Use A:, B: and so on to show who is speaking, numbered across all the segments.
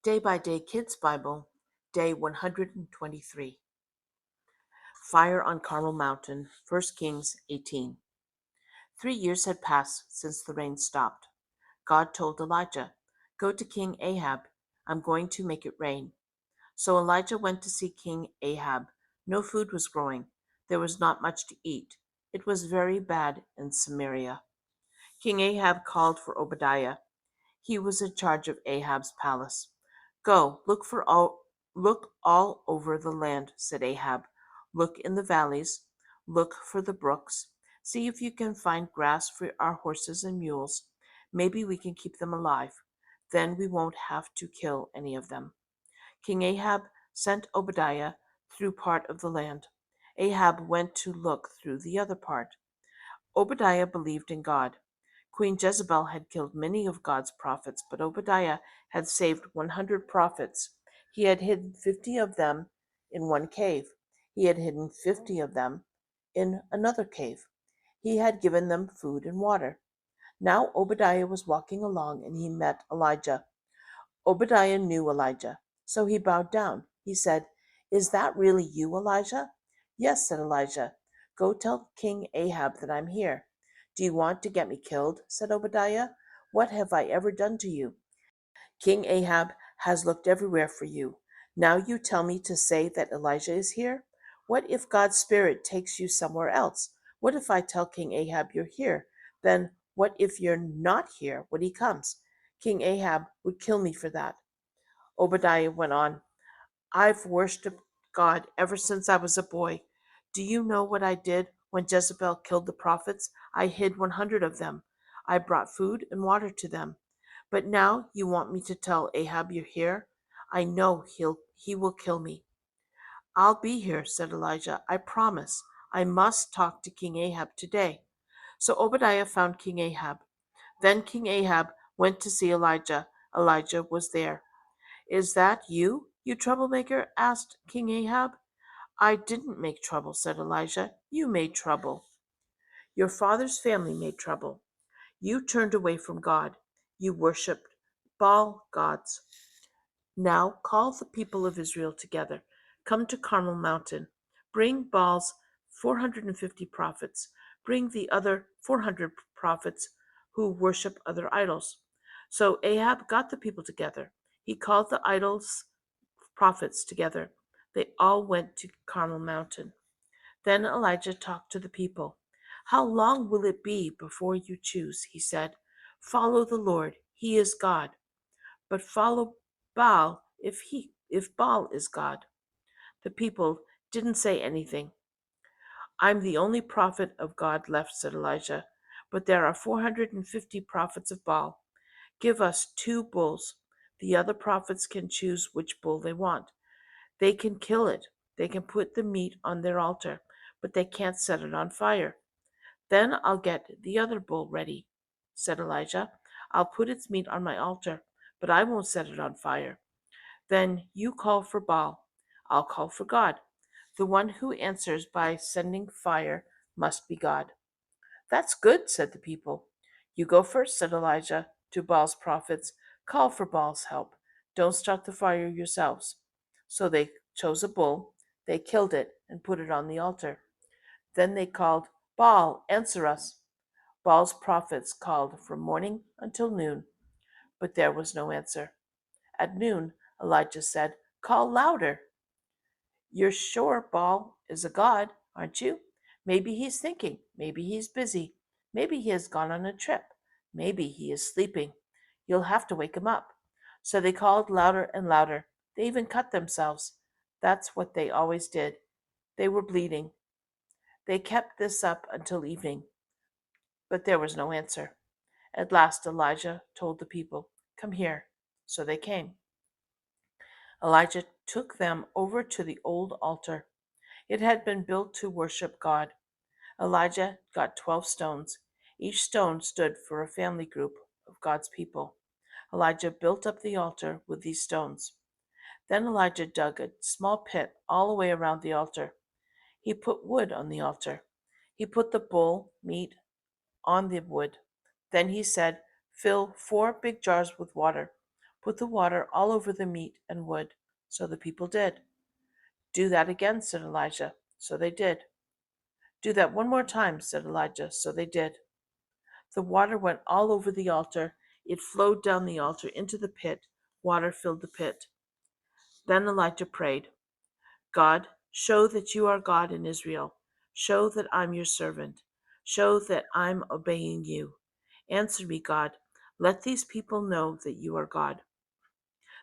A: Day by Day Kids Bible, Day 123. Fire on Carmel Mountain, 1 Kings 18. 3 years had passed since the rain stopped. God told Elijah, "Go to King Ahab. I'm going to make it rain." So Elijah went to see King Ahab. No food was growing. There was not much to eat. It was very bad in Samaria. King Ahab called for Obadiah. He was in charge of Ahab's palace. "Go, look all over the land," said Ahab. "Look in the valleys, look for the brooks. See if you can find grass for our horses and mules. Maybe we can keep them alive. Then we won't have to kill any of them." King Ahab sent Obadiah through part of the land. Ahab went to look through the other part. Obadiah believed in God. Queen Jezebel had killed many of God's prophets, but Obadiah had saved 100 prophets. He had hidden 50 of them in one cave. He had hidden 50 of them in another cave. He had given them food and water. Now Obadiah was walking along and he met Elijah. Obadiah knew Elijah, so he bowed down. He said, "Is that really you, Elijah?" "Yes," said Elijah. "Go tell King Ahab that I'm here." "Do you want to get me killed?" said Obadiah. "What have I ever done to you? King Ahab has looked everywhere for you. Now you tell me to say that Elijah is here? What if God's Spirit takes you somewhere else? What if I tell King Ahab you're here? Then what if you're not here when he comes? King Ahab would kill me for that." Obadiah went on, "I've worshipped God ever since I was a boy. Do you know what I did when Jezebel killed the prophets? I hid 100 of them. I brought food and water to them. But now you want me to tell Ahab you're here? I know he will kill me." "I'll be here," said Elijah. "I promise. I must talk to King Ahab today." So Obadiah found King Ahab. Then King Ahab went to see Elijah. Elijah was there. "Is that you, you troublemaker?" asked King Ahab. "I didn't make trouble," said Elijah. "You made trouble. Your father's family made trouble. You turned away from God. You worshipped Baal gods. Now call the people of Israel together. Come to Carmel Mountain. Bring Baal's 450 prophets. Bring the other 400 prophets who worship other idols." So Ahab got the people together. He called the idols' prophets together. They all went to Carmel Mountain. Then Elijah talked to the people. "How long will it be before you choose?" he said. "Follow the Lord, he is God, but follow Baal if Baal is God." The people didn't say anything. "I'm the only prophet of God left," said Elijah, "but there are 450 prophets of Baal. Give us 2 bulls. The other prophets can choose which bull they want. They can kill it. They can put the meat on their altar, but they can't set it on fire." "Then I'll get the other bull ready," said Elijah. "I'll put its meat on my altar, but I won't set it on fire." "Then you call for Baal. I'll call for God. The one who answers by sending fire must be God." "That's good," said the people. "You go first," said Elijah to Baal's prophets. "Call for Baal's help. Don't start the fire yourselves." So they chose a bull, they killed it, and put it on the altar. Then they called, "Baal, answer us." Baal's prophets called from morning until noon, but there was no answer. At noon, Elijah said, "Call louder." "You're sure Baal is a god, aren't you? Maybe he's thinking. Maybe he's busy. Maybe he has gone on a trip. Maybe he is sleeping. You'll have to wake him up." So they called louder and louder. They even cut themselves. That's what they always did. They were bleeding. They kept this up until evening, but there was no answer. At last Elijah told the people, "Come here." So they came. Elijah took them over to the old altar. It had been built to worship God. Elijah got 12 stones. Each stone stood for a family group of God's people. Elijah built up the altar with these stones. Then Elijah dug a small pit all the way around the altar. He put wood on the altar. He put the bull meat on the wood. Then he said, "Fill 4 big jars with water. Put the water all over the meat and wood. So the people did. Do that again, said Elijah. So they did. Do that one more time, said Elijah. So they did. The water went all over the altar. It flowed down the altar into the pit. Water filled the pit. Then Elijah prayed, God, show that you are God in Israel. Show that I'm your servant. Show that I'm obeying you. Answer me, God. Let these people know that you are God.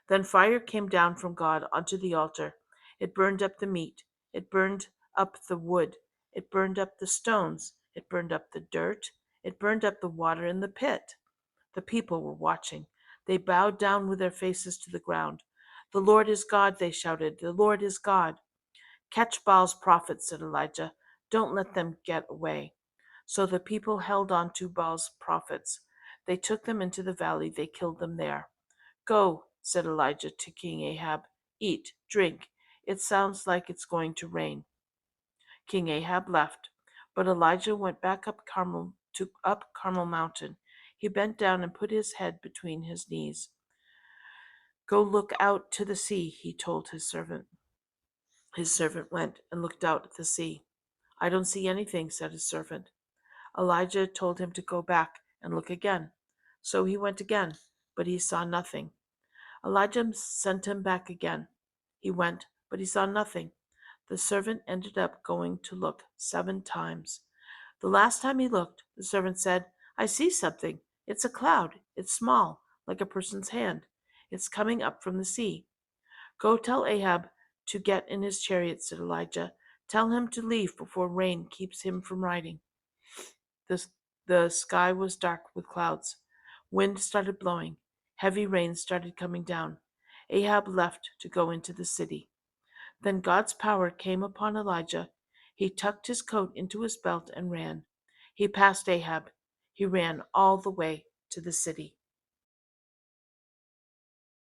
A: Then fire came down from God onto the altar. It burned up the meat. It burned up the wood. It burned up the stones. It burned up the dirt. It burned up the water in the pit. The people were watching. They bowed down with their faces to the ground. The Lord is God, they shouted. The Lord is God. Catch Baal's prophets, said Elijah. Don't let them get away. So the people held on to Baal's prophets. They took them into the valley. They killed them there. Go, said Elijah to King Ahab. Eat, drink. It sounds like it's going to rain. King Ahab left, but Elijah went back up Carmel Mountain. He bent down and put his head between his knees. Go look out to the sea, he told his servant. His servant went and looked out at the sea. I don't see anything, said his servant. Elijah told him to go back and look again. So he went again, but he saw nothing. Elijah sent him back again. He went, but he saw nothing. The servant ended up going to look 7 times. The last time he looked, the servant said, I see something. It's a cloud. It's small, like a person's hand. It's coming up from the sea. Go tell Ahab to get in his chariot, said Elijah. Tell him to leave before rain keeps him from riding. The, the sky was dark with clouds. Wind started blowing. Heavy rain started coming down. Ahab left to go into the city. Then God's power came upon Elijah. He tucked his coat into his belt and ran. He passed Ahab. He ran all the way to the city.